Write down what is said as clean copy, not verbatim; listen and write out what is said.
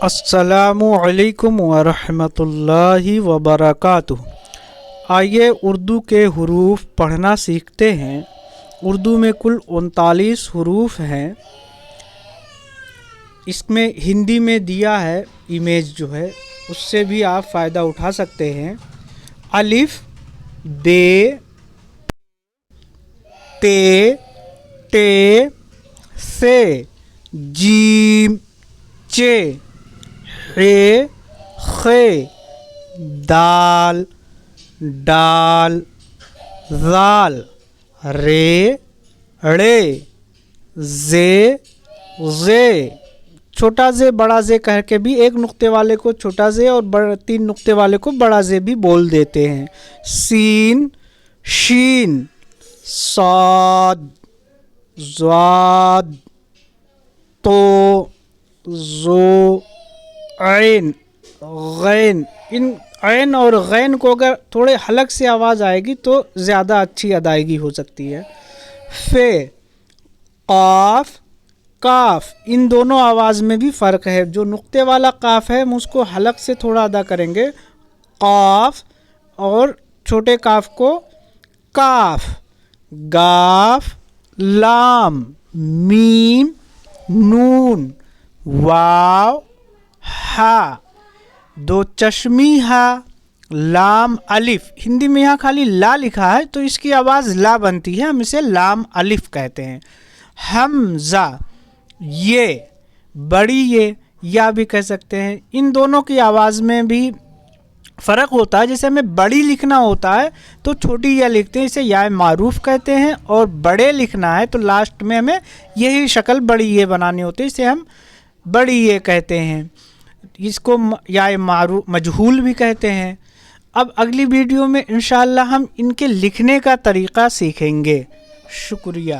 السلام علیکم ورحمۃ اللہ وبرکاتہ۔ آئیے اردو کے حروف پڑھنا سیکھتے ہیں۔ اردو میں کل 39 حروف ہیں۔ اس میں ہندی میں دیا ہے امیج جو ہے، اس سے بھی آپ فائدہ اٹھا سکتے ہیں۔ الف، بے، تے، ٹے، سے، جیم، چے، ے، خے، دال، ڈال، ذال، رے، ڑے، زے، زے۔ چھوٹا زے بڑا زے کہہ کے بھی ایک نقطے والے کو چھوٹا زے اور 3 نقطے والے کو بڑا زے بھی بول دیتے ہیں۔ سین، شین، صاد، ضاد، تو، زو، عین، غین۔ ان عین اور غین کو اگر تھوڑے حلق سے آواز آئے گی تو زیادہ اچھی ادائیگی ہو سکتی ہے۔ فے، قاف، کاف۔ ان دونوں آواز میں بھی فرق ہے۔ جو نقطے والا قاف ہے ہم اس کو حلق سے تھوڑا ادا کریں گے، قاف، اور چھوٹے کاف کو کاف۔ گاف، لام، میم، نون، واو، ہا۔ دو چشمی ہا، لام، الف۔ ہندی میں یہاں خالی لا لکھا ہے تو اس کی آواز لا بنتی ہے، ہم اسے لام الف کہتے ہیں۔ حمزہ، یہ، بڑی یہ، یا بھی کہہ سکتے ہیں۔ ان دونوں کی آواز میں بھی فرق ہوتا ہے۔ جیسے ہمیں بڑی لکھنا ہوتا ہے تو چھوٹی یا لکھتے ہیں، اسے یا معروف کہتے ہیں، اور بڑے لکھنا ہے تو لاسٹ میں ہمیں یہی شکل بڑی یہ بنانی ہوتی ہے، اسے ہم بڑی یہ کہتے ہیں۔ اس کو یا معروف مجہول بھی کہتے ہیں۔ اب اگلی ویڈیو میں انشاءاللہ ہم ان کے لکھنے کا طریقہ سیکھیں گے۔ شکریہ۔